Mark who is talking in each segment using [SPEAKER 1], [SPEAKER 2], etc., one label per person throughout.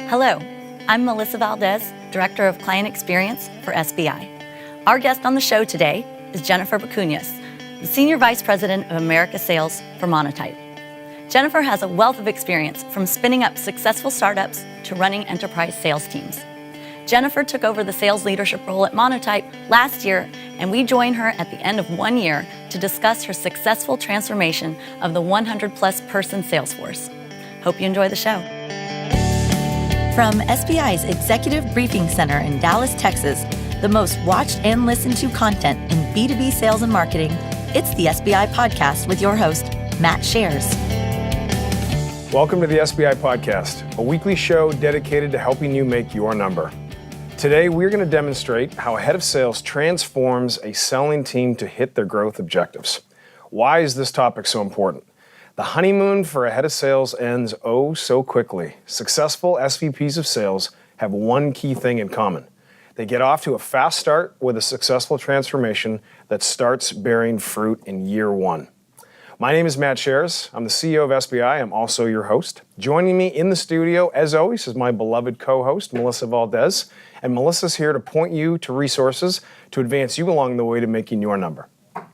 [SPEAKER 1] Hello, I'm Melissa VALDEZ, Director of Client Experience for SBI. Our guest on the show today is Jennifer Bakunas, the Senior Vice President of America Sales for Monotype. Jennifer has a wealth of experience from spinning up successful startups to running enterprise sales teams. Jennifer took over the sales leadership role at Monotype last year, and we join her at the end of 1 year to discuss her successful transformation of the 100-plus person sales force. Hope you enjoy the show. From SBI's Executive Briefing Center in Dallas, Texas, the most watched and listened to content in B2B sales and marketing, it's the SBI Podcast with your host, Matt Shares.
[SPEAKER 2] Welcome to the SBI Podcast, a weekly show dedicated to helping you make your number. Today, we're going to demonstrate how a head of sales transforms a selling team to hit their growth objectives. Why is this topic so important? The honeymoon for a head of sales ends oh so quickly. Successful SVPs of sales have one key thing in common. They get off to a fast start with a successful transformation that starts bearing fruit in year one. My name is Matt Shares. I'm the CEO of SBI. I'm also your host. Joining me in the studio, as always, is my beloved co-host, Melissa VALDEZ. And Melissa's here to point you to resources to advance you along the way to making your number.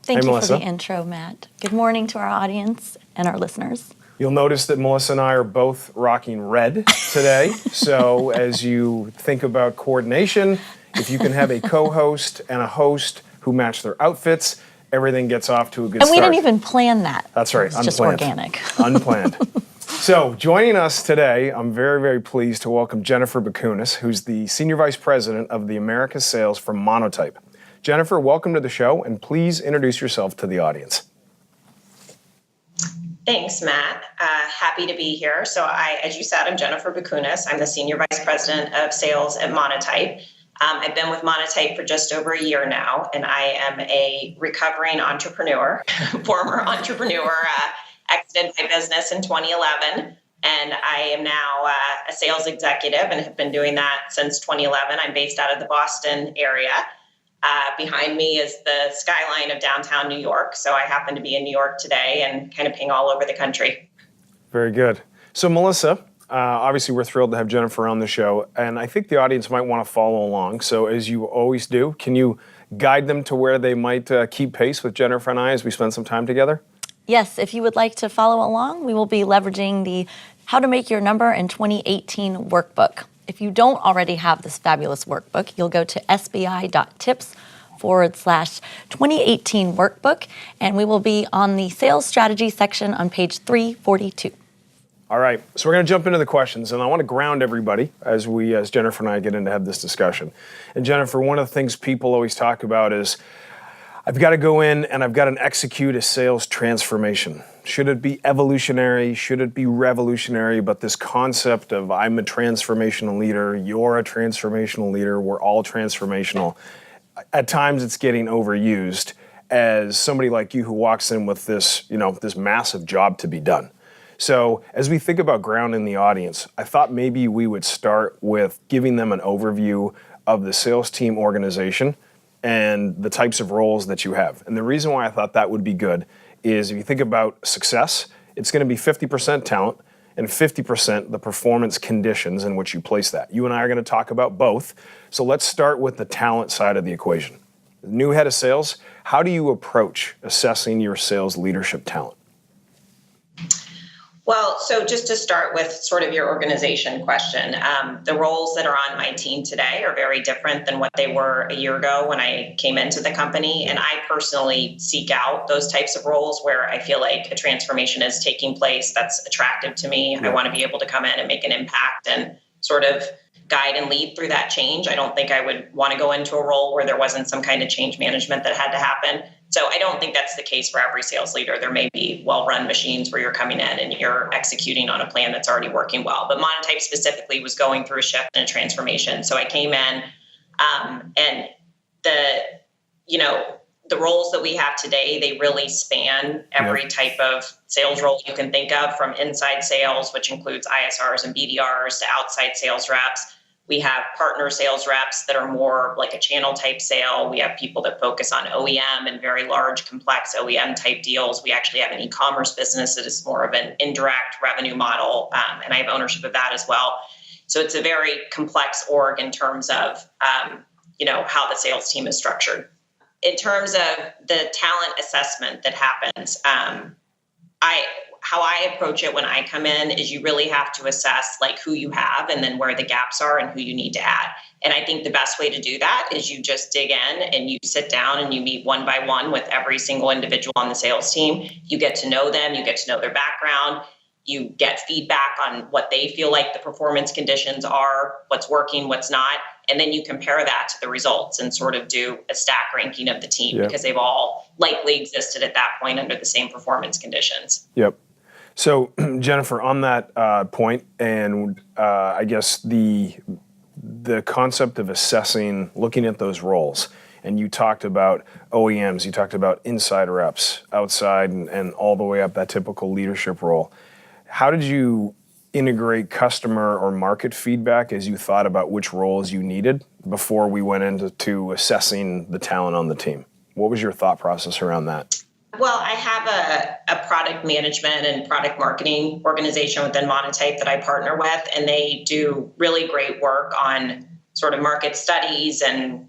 [SPEAKER 1] Thank you
[SPEAKER 2] Melissa.
[SPEAKER 1] for the intro, Matt. Good morning to our audience and our listeners.
[SPEAKER 2] You'll notice that Melissa and I are both rocking red today. So as you think about coordination, if you can have a co-host and a host who match their outfits, everything gets off to a good start.
[SPEAKER 1] And we didn't even plan that.
[SPEAKER 2] That's right,
[SPEAKER 1] it's
[SPEAKER 2] unplanned.
[SPEAKER 1] Just organic.
[SPEAKER 2] Unplanned. So joining us today, I'm very, very pleased to welcome Jennifer Bakunas, who's the Senior Vice President of the America Sales for Monotype. Jennifer, welcome to the show, and please introduce yourself to the audience.
[SPEAKER 3] Thanks, Matt. Happy to be here. So as you said, I'm Jennifer Bakunas. I'm the Senior Vice President of Sales at Monotype. I've been with Monotype for just over a year now, and I am a recovering entrepreneur, former entrepreneur, exited my business in 2011, and I am now a sales executive and have been doing that since 2011. I'm based out of the Boston area. Behind me is the skyline of downtown New York, so I happen to be in New York today and kind of ping all over the country.
[SPEAKER 2] Very good. So Melissa, obviously we're thrilled to have Jennifer on the show, and I think the audience might want to follow along. So as you always do, can you guide them to where they might keep pace with Jennifer and I as we spend some time together?
[SPEAKER 1] Yes, if you would like to follow along, we will be leveraging the How to Make Your Number in 2018 workbook. If you don't already have this fabulous workbook, you'll go to sbi.tips/2018 workbook, and we will be on the sales strategy section on page 342.
[SPEAKER 2] All right, so we're going to jump into the questions, and I want to ground everybody as Jennifer and I get in to have this discussion. And Jennifer, one of the things people always talk about is, I've got to go in and I've got to execute a sales transformation. Should it be evolutionary? Should it be revolutionary? But this concept of I'm a transformational leader, you're a transformational leader, we're all transformational. At times it's getting overused as somebody like you who walks in with this, this massive job to be done. So as we think about grounding the audience, I thought maybe we would start with giving them an overview of the sales team organization and the types of roles that you have. And the reason why I thought that would be good is if you think about success, it's going to be 50% talent and 50% the performance conditions in which you place that. You and I are going to talk about both. So let's start with the talent side of the equation. New head of sales, how do you approach assessing your sales leadership talent?
[SPEAKER 3] Well, so just to start with sort of your organization question, the roles that are on my team today are very different than what they were a year ago when I came into the company. And I personally seek out those types of roles where I feel like a transformation is taking place that's attractive to me. I want to be able to come in and make an impact and sort of guide and lead through that change. I don't think I would want to go into a role where there wasn't some kind of change management that had to happen. So I don't think that's the case for every sales leader. There may be well-run machines where you're coming in and you're executing on a plan that's already working well. But Monotype specifically was going through a shift and a transformation. So I came in and the roles that we have today, they really span every type of sales role you can think of, from inside sales, which includes ISRs and BDRs, to outside sales reps. We have partner sales reps that are more like a channel type sale. We have people that focus on OEM and very large, complex OEM type deals. We actually have an e-commerce business that is more of an indirect revenue model, and I have ownership of that as well. So it's a very complex org in terms of, how the sales team is structured. In terms of the talent assessment that happens, how I approach it when I come in is you really have to assess like who you have and then where the gaps are and who you need to add. And I think the best way to do that is you just dig in and you sit down and you meet one by one with every single individual on the sales team. You get to know them, you get to know their background, you get feedback on what they feel like the performance conditions are, what's working, what's not. And then you compare that to the results and sort of do a stack ranking of the team because they've all likely existed at that point under the same performance conditions.
[SPEAKER 2] Yep. So, Jennifer, on that point, and I guess the concept of assessing, looking at those roles, and you talked about OEMs, you talked about inside reps, outside, and all the way up that typical leadership role. How did you integrate customer or market feedback as you thought about which roles you needed before we went into assessing the talent on the team? What was your thought process around that?
[SPEAKER 3] Well, I have a product management and product marketing organization within Monotype that I partner with, and they do really great work on sort of market studies and,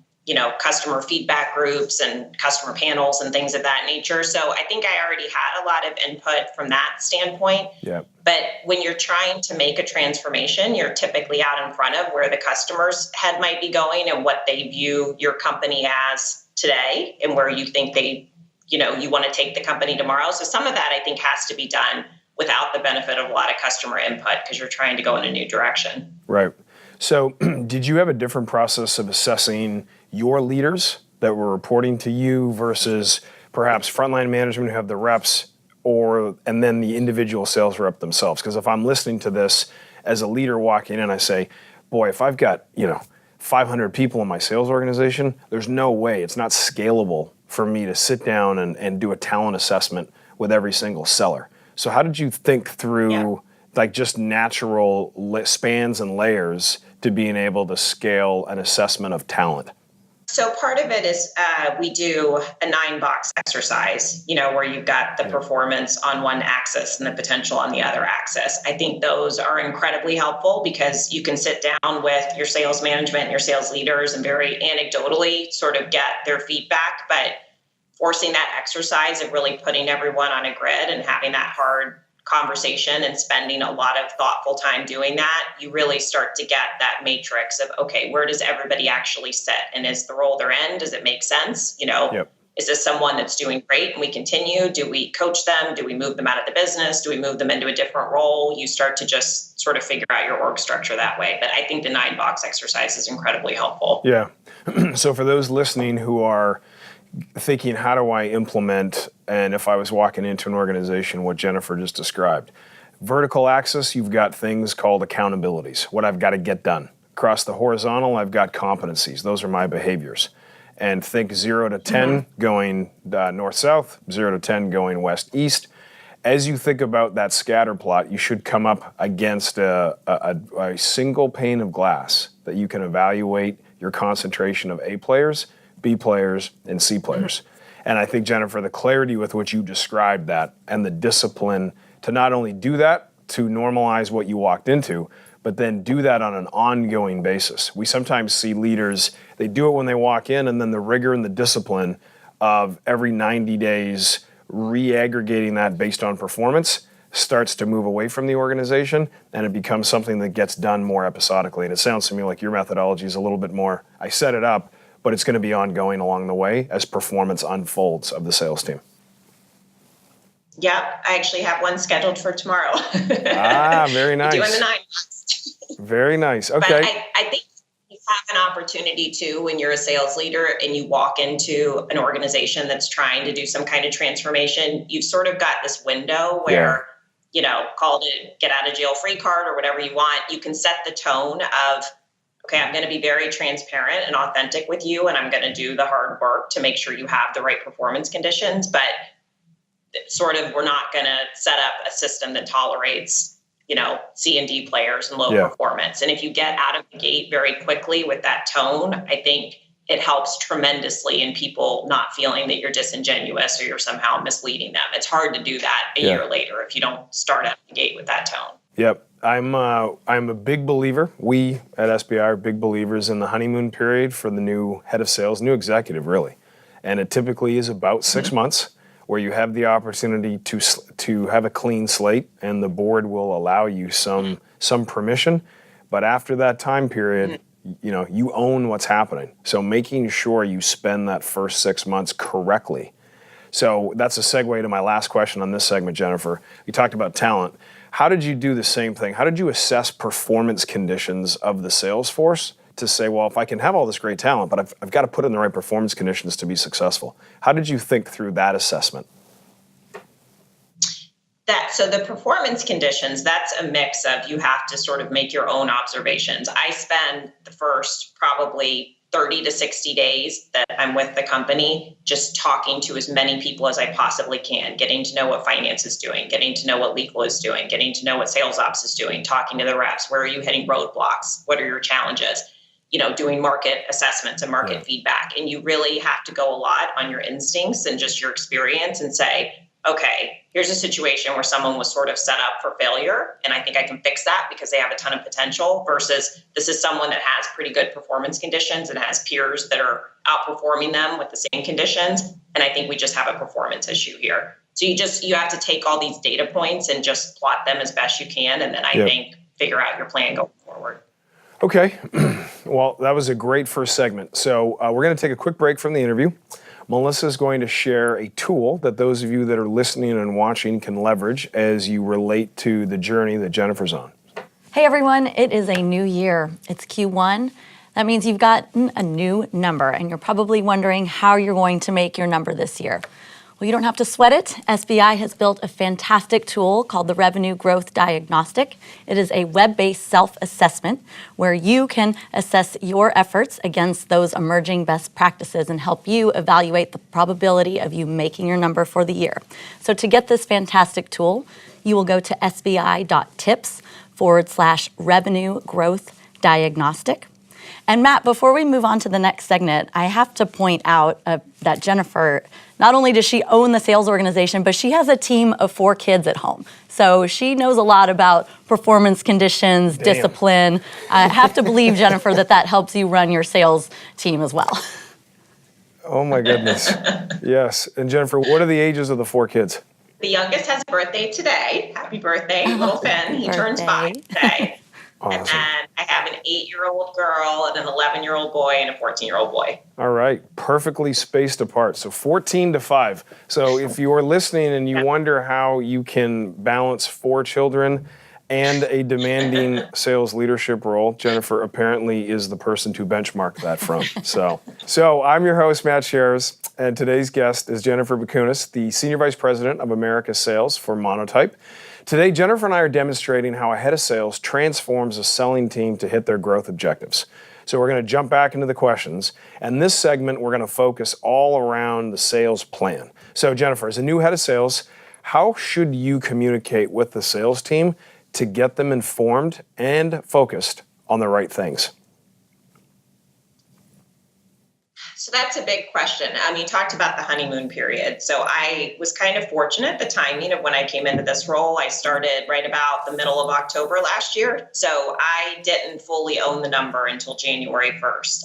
[SPEAKER 3] customer feedback groups and customer panels and things of that nature. So I think I already had a lot of input from that standpoint.
[SPEAKER 2] Yeah.
[SPEAKER 3] But when you're trying to make a transformation, you're typically out in front of where the customer's head might be going and what they view your company as today and where you think you want to take the company tomorrow. So some of that I think has to be done without the benefit of a lot of customer input because you're trying to go in a new direction.
[SPEAKER 2] Right. So did you have a different process of assessing your leaders that were reporting to you versus perhaps frontline management who have the reps and then the individual sales rep themselves? Because if I'm listening to this as a leader walking in, I say, boy, if I've got, 500 people in my sales organization, there's no way, it's not scalable for me to sit down and do a talent assessment with every single seller. So how did you think through just natural spans and layers to being able to scale an assessment of talent?
[SPEAKER 3] So part of it is we do a 9-box exercise, where you've got the performance on one axis and the potential on the other axis. I think those are incredibly helpful because you can sit down with your sales management and your sales leaders and very anecdotally sort of get their feedback, but forcing that exercise of really putting everyone on a grid and having that hard conversation and spending a lot of thoughtful time doing that, you really start to get that matrix of, okay, where does everybody actually sit? And is the role they're in, does it make sense? Is this someone that's doing great and we continue? Do we coach them? Do we move them out of the business? Do we move them into a different role? You start to just sort of figure out your org structure that way. But I think the 9-box exercise is incredibly helpful.
[SPEAKER 2] Yeah. So for those listening who are thinking, how do I implement, and if I was walking into an organization, what Jennifer just described. Vertical axis, you've got things called accountabilities, what I've got to get done. Across the horizontal, I've got competencies. Those are my behaviors. And think 0 to 10 going north-south, 0 to 10 going west-east. As you think about that scatter plot, you should come up against a single pane of glass that you can evaluate your concentration of A players, B players, and C players. And I think, Jennifer, the clarity with which you described that and the discipline to not only do that, to normalize what you walked into, but then do that on an ongoing basis. We sometimes see leaders, they do it when they walk in, and then the rigor and the discipline of every 90 days re-aggregating that based on performance starts to move away from the organization, and it becomes something that gets done more episodically. And it sounds to me like your methodology is a little bit more, I set it up, but it's going to be ongoing along the way as performance unfolds of the sales team.
[SPEAKER 3] Yeah, I actually have one scheduled for tomorrow.
[SPEAKER 2] Very nice.
[SPEAKER 3] Doing the 9 months.
[SPEAKER 2] Very nice. Okay.
[SPEAKER 3] But I think you have an opportunity too when you're a sales leader and you walk into an organization that's trying to do some kind of transformation. You've sort of got this window where, call it a get out of jail free card or whatever you want. You can set the tone of, okay, I'm going to be very transparent and authentic with you, and I'm going to do the hard work to make sure you have the right performance conditions. But sort of, we're not going to set up a system that tolerates, C and D players and low performance. And if you get out of the gate very quickly with that tone, I think it helps tremendously in people not feeling that you're disingenuous or you're somehow misleading them. It's hard to do that a year later if you don't start out the gate with that tone.
[SPEAKER 2] Yep. I'm a big believer. We at SBI are big believers in the honeymoon period for the new head of sales, new executive, really. And it typically is about 6 months where you have the opportunity to have a clean slate, and the board will allow you some permission. But after that time period, you own what's happening. So making sure you spend that first 6 months correctly. So that's a segue to my last question on this segment, Jennifer. You talked about talent. How did you do the same thing? How did you assess performance conditions of the sales force to say, well, if I can have all this great talent, but I've got to put in the right performance conditions to be successful? How did you think through that assessment?
[SPEAKER 3] So the performance conditions, that's a mix of you have to sort of make your own observations. I spend the first probably 30 to 60 days that I'm with the company just talking to as many people as I possibly can, getting to know what finance is doing, getting to know what legal is doing, getting to know what sales ops is doing, talking to the reps. Where are you hitting roadblocks? What are your challenges? Doing market assessments and market feedback. And you really have to go a lot on your instincts and just your experience and say, okay, here's a situation where someone was sort of set up for failure, and I think I can fix that because they have a ton of potential, versus this is someone that has pretty good performance conditions and has peers that are outperforming them with the same conditions, and I think we just have a performance issue here. So you have to take all these data points and just plot them as best you can, and then I think figure out your plan going forward.
[SPEAKER 2] Okay, well, that was a great first segment. So we're going to take a quick break from the interview. Melissa is going to share a tool that those of you that are listening and watching can leverage as you relate to the journey that Jennifer's on.
[SPEAKER 1] Hey everyone, it is a new year. It's Q1. That means you've gotten a new number, and you're probably wondering how you're going to make your number this year. Well, you don't have to sweat it. SBI has built a fantastic tool called the Revenue Growth Diagnostic. It is a web-based self-assessment where you can assess your efforts against those emerging best practices and help you evaluate the probability of you making your number for the year. So to get this fantastic tool, you will go to sbi.tips/revenue growth diagnostic. And Matt, before we move on to the next segment, I have to point out that Jennifer, not only does she own the sales organization, but she has a team of 4 kids at home. So she knows a lot about performance conditions, discipline. I have to believe, Jennifer, that helps you run your sales team as well.
[SPEAKER 2] Oh my goodness. Yes. And Jennifer, what are the ages of the 4 kids?
[SPEAKER 3] The youngest has a birthday today. Happy birthday, little Finn. He turns 5 today. Awesome. And then I have an 8-year-old girl and an 11-year-old boy and a 14-year-old boy.
[SPEAKER 2] All right. Perfectly spaced apart. So 14 to 5. So if you are listening and you wonder how you can balance 4 children and a demanding sales leadership role, Jennifer apparently is the person to benchmark that from. So I'm your host, Matt Shares, and today's guest is Jennifer Bakunas, the Senior Vice President of America Sales for Monotype. Today, Jennifer and I are demonstrating how a head of sales transforms a selling team to hit their growth objectives. So we're going to jump back into the questions. And this segment, we're going to focus all around the sales plan. So Jennifer, as a new head of sales, how should you communicate with the sales team to get them informed and focused on the right things?
[SPEAKER 3] So that's a big question. You talked about the honeymoon period. So I was kind of fortunate, the timing of when I came into this role. I started right about the middle of October last year. So I didn't fully own the number until January 1st.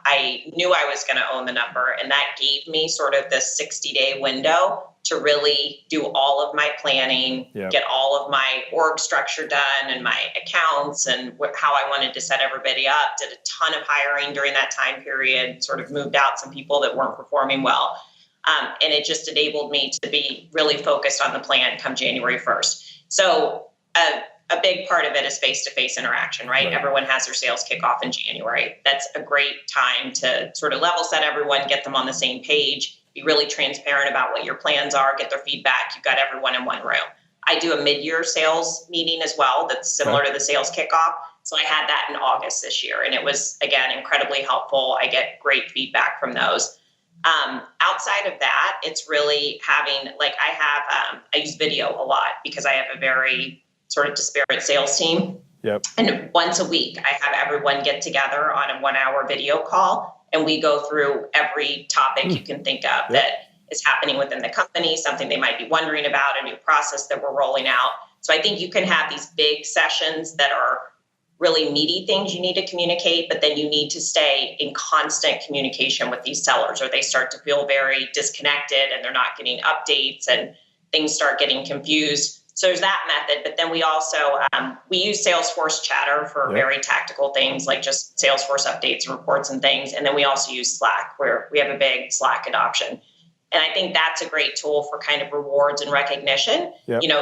[SPEAKER 3] I knew I was going to own the number, and that gave me sort of this 60-day window to really do all of my planning, get all of my org structure done and my accounts and how I wanted to set everybody up. Did a ton of hiring during that time period, sort of moved out some people that weren't performing well. And it just enabled me to be really focused on the plan come January 1st. So a big part of it is face-to-face interaction, right? Everyone has their sales kickoff in January. That's a great time to sort of level set everyone, get them on the same page, be really transparent about what your plans are, get their feedback. You've got everyone in one room. I do a mid-year sales meeting as well that's similar to the sales kickoff. So I had that in August this year, and it was, again, incredibly helpful. I get great feedback from those. Outside of that, it's really having, I use video a lot because I have a very sort of disparate sales team. And once a week, I have everyone get together on a 1-hour video call, and we go through every topic you can think of that is happening within the company, something they might be wondering about, a new process that we're rolling out. So I think you can have these big sessions that are really meaty things you need to communicate, but then you need to stay in constant communication with these sellers, or they start to feel very disconnected and they're not getting updates and things start getting confused. So there's that method. But then we also, we use Salesforce Chatter for very tactical things like just Salesforce updates and reports and things. And then we also use Slack, where we have a big Slack adoption. And I think that's a great tool for kind of rewards and recognition,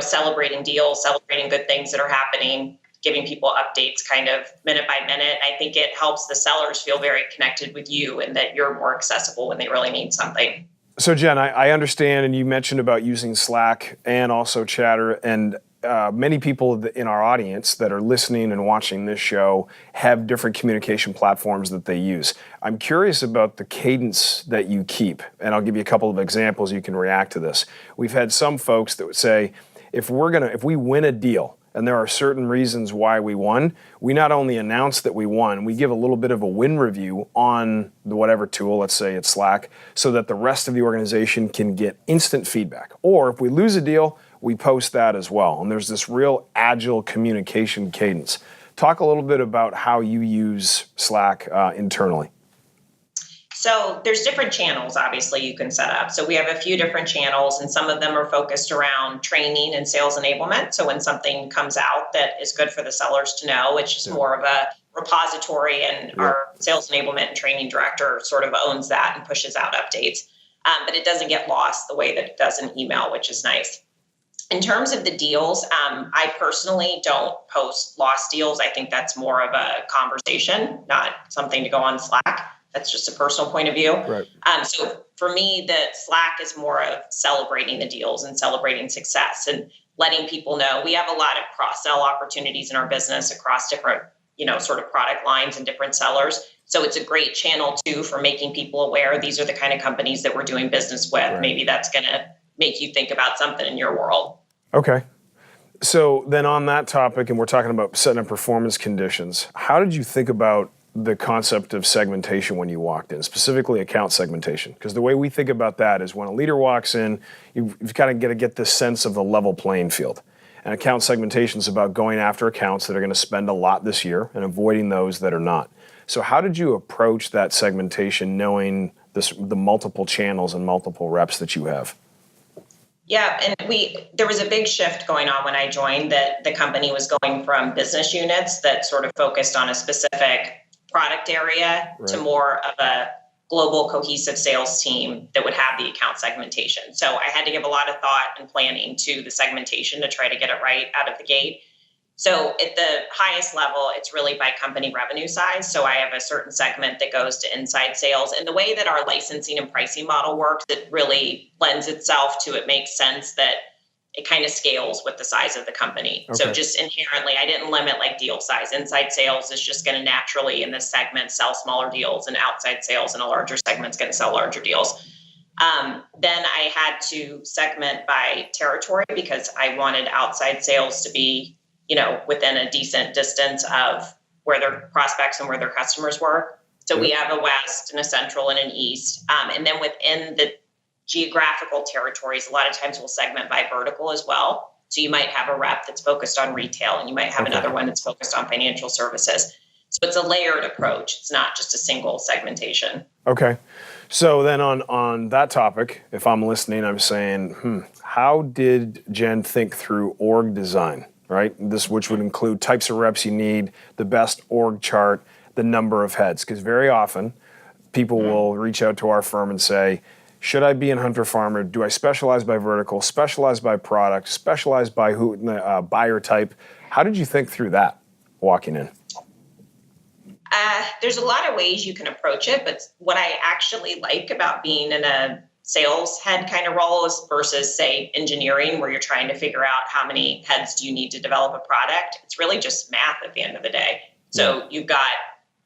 [SPEAKER 3] celebrating deals, celebrating good things that are happening, giving people updates kind of minute by minute. I think it helps the sellers feel very connected with you and that you're more accessible when they really need something.
[SPEAKER 2] So Jen, I understand, and you mentioned about using Slack and also Chatter, and many people in our audience that are listening and watching this show have different communication platforms that they use. I'm curious about the cadence that you keep, and I'll give you a couple of examples. You can react to this. We've had some folks that would say, if we win a deal, and there are certain reasons why we won, we not only announce that we won, we give a little bit of a win review on the whatever tool, let's say it's Slack, so that the rest of the organization can get instant feedback. Or if we lose a deal, we post that as well. And there's this real agile communication cadence. Talk a little bit about how you use Slack internally.
[SPEAKER 3] So there's different channels, obviously, you can set up. So we have a few different channels, and some of them are focused around training and sales enablement. So when something comes out that is good for the sellers to know, it's just more of a repository, and our sales enablement and training director sort of owns that and pushes out updates. But it doesn't get lost the way that it does in email, which is nice. In terms of the deals, I personally don't post lost deals. I think that's more of a conversation, not something to go on Slack. That's just a personal point of view.
[SPEAKER 2] Right.
[SPEAKER 3] So for me, the Slack is more of celebrating the deals and celebrating success and letting people know. We have a lot of cross-sell opportunities in our business across different, sort of product lines and different sellers. So it's a great channel too for making people aware these are the kind of companies that we're doing business with. Right. Maybe that's going to make you think about something in your world.
[SPEAKER 2] Okay. So then on that topic, and we're talking about setting up performance conditions, how did you think about the concept of segmentation when you walked in, specifically account segmentation? Because the way we think about that is when a leader walks in, you've kind of got to get this sense of the level playing field. And account segmentation is about going after accounts that are going to spend a lot this year and avoiding those that are not. So how did you approach that segmentation, knowing the multiple channels and multiple reps that you have?
[SPEAKER 3] Yeah, and there was a big shift going on when I joined, that the company was going from business units that sort of focused on a specific product area to more of a global cohesive sales team that would have the account segmentation. So I had to give a lot of thought and planning to the segmentation to try to get it right out of the gate. So at the highest level, it's really by company revenue size. So I have a certain segment that goes to inside sales. And the way that our licensing and pricing model works, it really lends itself to, it makes sense that it kind of scales with the size of the company. Okay. So just inherently, I didn't limit like deal size. Inside sales is just going to naturally in this segment sell smaller deals, and outside sales in a larger segment is going to sell larger deals. Then I had to segment by territory because I wanted outside sales to be, within a decent distance of where their prospects and where their customers were. So we have a West and a Central and an East. And then within the geographical territories, a lot of times we'll segment by vertical as well. So you might have a rep that's focused on retail, and you might have another one that's focused on financial services. So it's a layered approach. It's not just a single segmentation. Okay.
[SPEAKER 2] So then on that topic, if I'm listening, I'm saying, how did Jen think through org design, right? This, which would include types of reps you need, the best org chart, the number of heads. Because very often people will reach out to our firm and say, should I be in hunter farmer? Do I specialize by vertical, specialize by product, specialize by buyer type? How did you think through that walking in?
[SPEAKER 3] There's a lot of ways you can approach it, but what I actually like about being in a sales head kind of role is versus, say, engineering, where you're trying to figure out how many heads do you need to develop a product. It's really just math at the end of the day. So you've got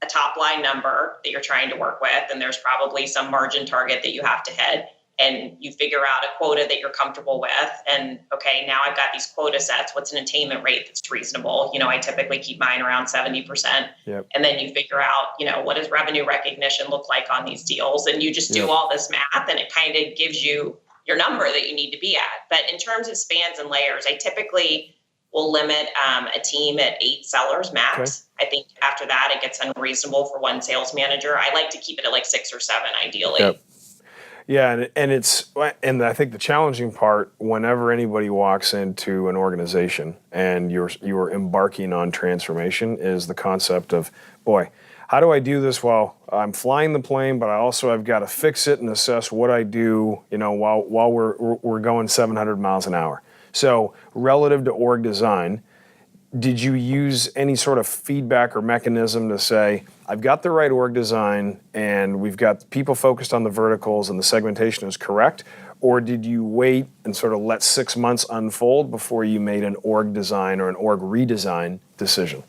[SPEAKER 3] a top line number that you're trying to work with, and there's probably some margin target that you have to hit, and you figure out a quota that you're comfortable with. And okay, now I've got these quota sets. What's an attainment rate that's reasonable? I typically keep mine around 70%. Yep. And then you figure out, what does revenue recognition look like on these deals? And you just do all this math, and it kind of gives you your number that you need to be at. But in terms of spans and layers, I typically We'll limit a team at 8 sellers max.
[SPEAKER 2] Okay.
[SPEAKER 3] I think after that, it gets unreasonable for one sales manager. I like to keep it at like 6 or 7, ideally.
[SPEAKER 2] Yep. Yeah, and I think the challenging part whenever anybody walks into an organization and you're embarking on transformation is the concept of, boy, how do I do this while I'm flying the plane, but I've got to fix it and assess what I do, while we're going 700 miles an hour. So relative to org design, did you use any sort of feedback or mechanism to say, I've got the right org design and we've got people focused on the verticals and the segmentation is correct? Or did you wait and sort of let 6 months unfold before you made an org design or an org redesign decision?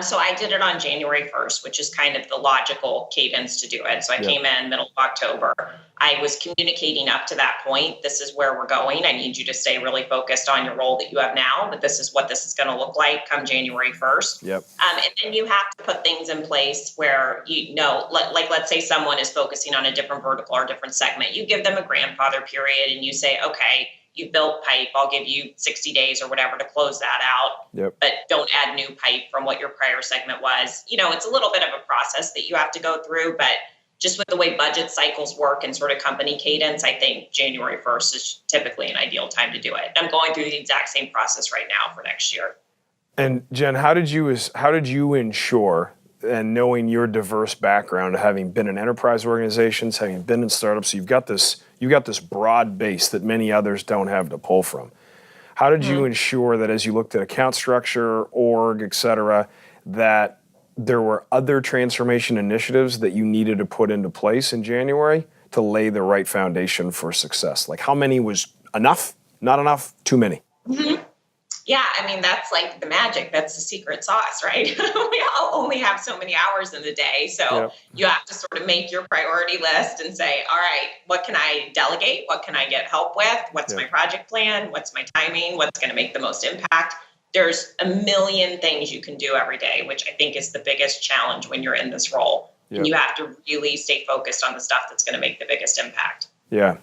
[SPEAKER 3] So I did it on January 1st, which is kind of the logical cadence to do it. So I came in middle of October. I was communicating up to that point. This is where we're going. I need you to stay really focused on your role that you have now, but this is what this is going to look like come January 1st.
[SPEAKER 2] Yep.
[SPEAKER 3] And then you have to put things in place where, like let's say someone is focusing on a different vertical or different segment. You give them a grandfather period and you say, okay, you built pipe, I'll give you 60 days or whatever to close that out.
[SPEAKER 2] Yep.
[SPEAKER 3] But don't add new pipe from what your prior segment was. It's a little bit of a process that you have to go through, but just with the way budget cycles work and sort of company cadence, I think January 1st is typically an ideal time to do it. I'm going through the exact same process right now for next year.
[SPEAKER 2] And Jen, how did you ensure, and knowing your diverse background, having been in enterprise organizations, having been in startups, you've got this broad base that many others don't have to pull from. How did you ensure that as you looked at account structure, org, et cetera, that there were other transformation initiatives that you needed to put into place in January to lay the right foundation for success? Like how many was enough, not enough, too many?
[SPEAKER 3] Mm-hmm. Yeah, I mean, that's like the magic. That's the secret sauce, right? We all only have so many hours in the day. So you have to sort of make your priority list and say, all right, what can I delegate? What can I get help with? What's my project plan? What's my timing? What's going to make the most impact? There's a million things you can do every day, which I think is the biggest challenge when you're in this role. And you have to really stay focused on the stuff that's going to make the biggest impact.
[SPEAKER 2] Yeah.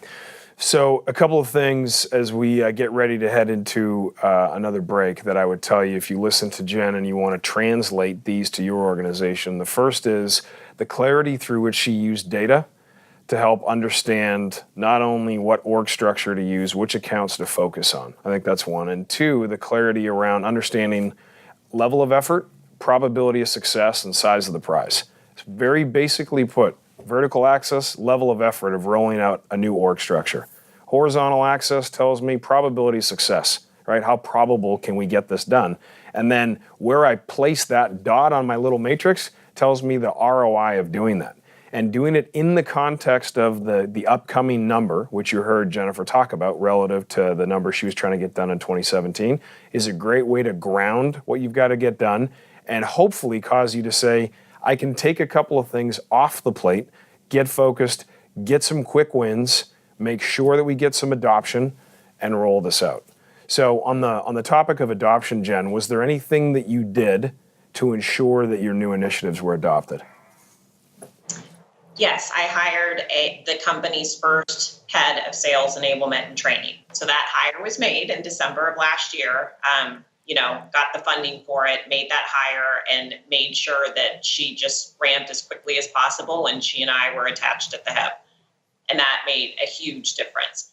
[SPEAKER 2] So a couple of things as we get ready to head into another break that I would tell you if you listen to Jen and you want to translate these to your organization. The first is the clarity through which she used data to help understand not only what org structure to use, which accounts to focus on. I think that's one. And two, the clarity around understanding level of effort, probability of success, and size of the prize. It's very basically put. Vertical axis, level of effort of rolling out a new org structure. Horizontal axis tells me probability of success, right? How probable can we get this done? And then where I place that dot on my little matrix tells me the ROI of doing that. And doing it in the context of the upcoming number, which you heard Jennifer talk about relative to the number she was trying to get done in 2017, is a great way to ground what you've got to get done and hopefully cause you to say, I can take a couple of things off the plate, get focused, get some quick wins, make sure that we get some adoption, and roll this out. So on the topic of adoption, Jen, was there anything that you did to ensure that your new initiatives were adopted?
[SPEAKER 3] Yes, I hired the company's first head of sales enablement and training. So that hire was made in December of last year. Got the funding for it, made that hire, and made sure that she just ramped as quickly as possible. And she and I were attached at the hip. And that made a huge difference.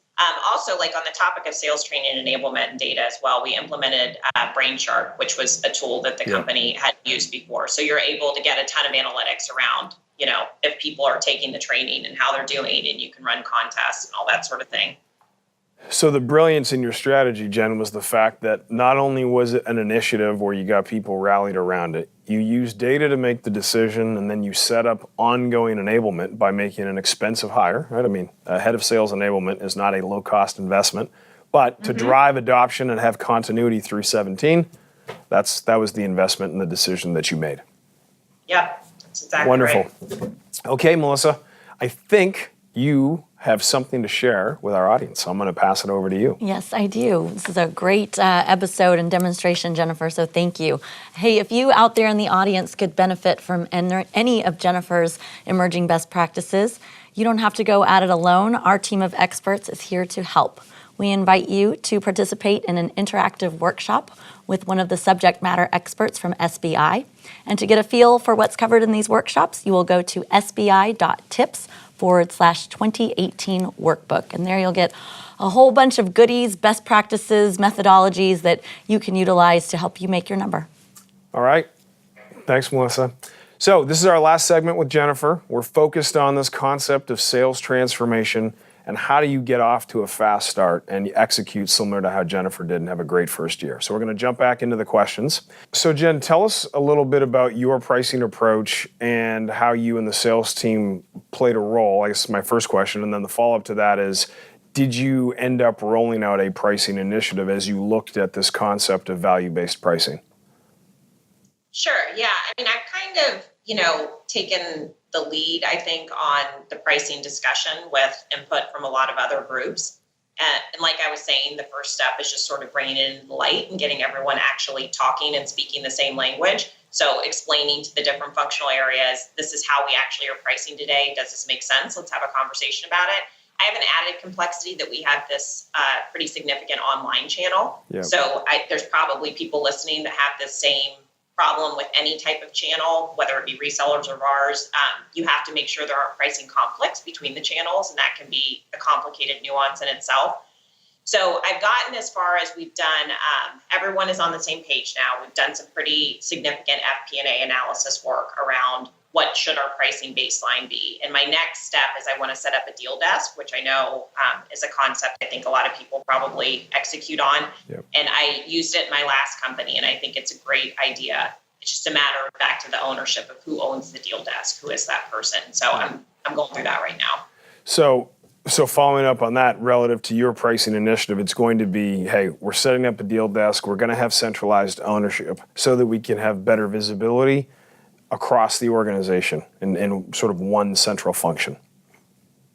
[SPEAKER 3] Also, like on the topic of sales training and enablement and data as well, we implemented BrainShark, which was a tool that the company had used before. So you're able to get a ton of analytics around, if people are taking the training and how they're doing, and you can run contests and all that sort of thing.
[SPEAKER 2] So the brilliance in your strategy, Jen, was the fact that not only was it an initiative where you got people rallied around it, you used data to make the decision, and then you set up ongoing enablement by making an expensive hire, right? I mean, a head of sales enablement is not a low-cost investment, but to drive adoption and have continuity through 17, that was the investment and the decision that you made.
[SPEAKER 3] Yep, that's exactly
[SPEAKER 2] Wonderful.
[SPEAKER 3] right.
[SPEAKER 2] Okay, Melissa, I think you have something to share with our audience. So I'm going to pass it over to you.
[SPEAKER 1] Yes, I do. This is a great episode and demonstration, Jennifer, so thank you. Hey, if you out there in the audience could benefit from any of Jennifer's emerging best practices, you don't have to go at it alone. Our team of experts is here to help. we invite you to participate in an interactive workshop with one of the subject matter experts from SBI. And to get a feel for what's covered in these workshops, you will go to sbi.tips/2018 workbook. And there you'll get a whole bunch of goodies, best practices, methodologies that you can utilize to help you make your number.
[SPEAKER 2] All right. Thanks, Melissa. So this is our last segment with Jennifer. We're focused on this concept of sales transformation and how do you get off to a fast start and execute similar to how Jennifer did and have a great first year. So we're going to jump back into the questions. So Jen, tell us a little bit about your pricing approach and how you and the sales team played a role. I guess my first question, and then the follow-up to that is, did you end up rolling out a pricing initiative as you looked at this concept of value-based pricing?
[SPEAKER 3] Sure. Yeah. I mean, I've kind of, taken the lead, I think, on the pricing discussion with input from a lot of other groups. And like I was saying, the first step is just sort of bringing it into the light and getting everyone actually talking and speaking the same language. So explaining to the different functional areas, this is how we actually are pricing today. Does this make sense? Let's have a conversation about it. I have an added complexity that we have this pretty significant online channel. Yep. So there's probably people listening that have the same problem with any type of channel, whether it be resellers or VARs. You have to make sure there aren't pricing conflicts between the channels, and that can be a complicated nuance in itself. So I've gotten as far as we've done, everyone is on the same page now. We've done some pretty significant FP&A analysis work around what should our pricing baseline be. And my next step is I want to set up a deal desk, which I know is a concept I think a lot of people probably execute on. Yep. And I used it in my last company, and I think it's a great idea. It's just a matter of back to the ownership of who owns the deal desk, who is that person. So I'm going through that right now.
[SPEAKER 2] So following up on that, relative to your pricing initiative, it's going to be, hey, we're setting up a deal desk. We're going to have centralized ownership so that we can have better visibility across the organization in sort of one central function.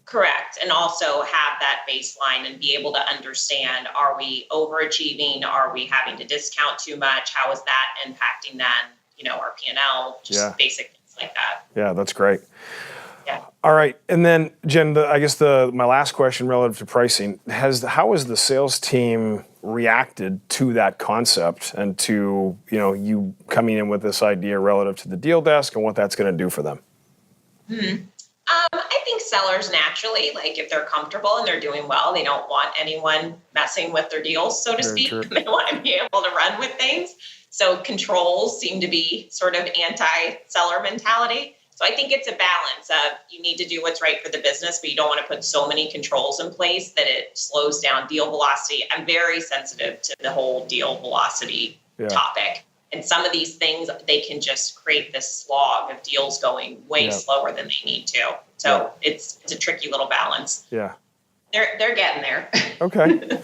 [SPEAKER 3] Correct. And also have that baseline and be able to understand, are we overachieving? Are we having to discount too much? How is that impacting then, our P&L, just basic things like that.
[SPEAKER 2] Yeah, that's great.
[SPEAKER 3] Yeah.
[SPEAKER 2] All right. And then, Jen, I guess my last question relative to pricing, how has the sales team reacted to that concept and to, you coming in with this idea relative to the deal desk and what that's going to do for them?
[SPEAKER 3] I think sellers naturally, if they're comfortable and they're doing well, they don't want anyone messing with their deals, so to speak. True. They want to be able to run with things. So controls seem to be sort of anti-seller mentality. So I think it's a balance of you need to do what's right for the business, but you don't want to put so many controls in place that it slows down deal velocity. I'm very sensitive to the whole deal velocity topic. And some of these things, they can just create this slog of deals going way slower than they need to. So it's a tricky little balance. Yeah. They're getting there.
[SPEAKER 2] Okay.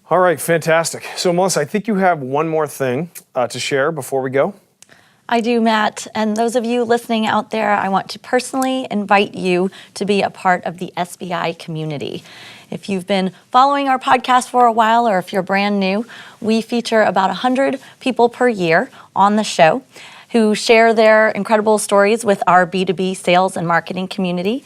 [SPEAKER 2] All right, fantastic. So Melissa, I think you have one more thing to share before we go.
[SPEAKER 1] I do, Matt. And those of you listening out there, I want to personally invite you to be a part of the SBI community. If you've been following our podcast for a while, or if you're brand new, we feature about 100 people per year on the show who share their incredible stories with our B2B sales and marketing community.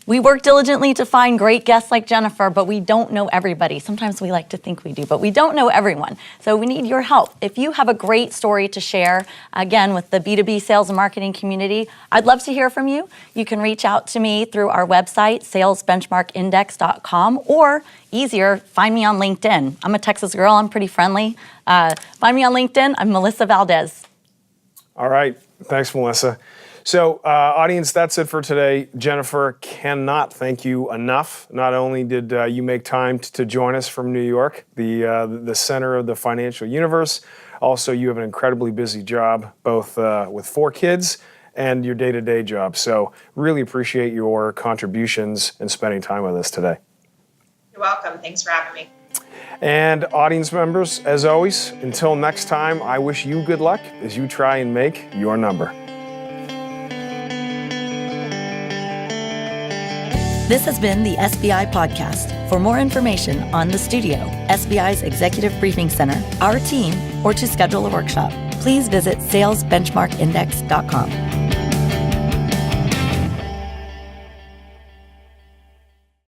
[SPEAKER 1] We work diligently to find great guests like Jennifer, but we don't know everybody. Sometimes we like to think we do, but we don't know everyone. So we need your help. If you have a great story to share, again, with the B2B sales and marketing community, I'd love to hear from you. You can reach out to me through our website, salesbenchmarkindex.com, or easier, find me on LinkedIn. I'm a Texas girl. I'm pretty friendly. Find me on LinkedIn. I'm Melissa VALDEZ.
[SPEAKER 2] All right. Thanks, Melissa. So, audience, that's it for today. Jennifer, cannot thank you enough. Not only did you make time to join us from New York, the center of the financial universe, also you have an incredibly busy job, both with 4 kids and your day-to-day job. So, really appreciate your contributions and spending time with us today.
[SPEAKER 3] You're welcome. Thanks for having me.
[SPEAKER 2] And audience members, as always, until next time, I wish you good luck as you try and make your number.
[SPEAKER 1] This has been the SBI Podcast. For more information on the studio, SBI's Executive Briefing Center, our team, or to schedule a workshop, please visit salesbenchmarkindex.com.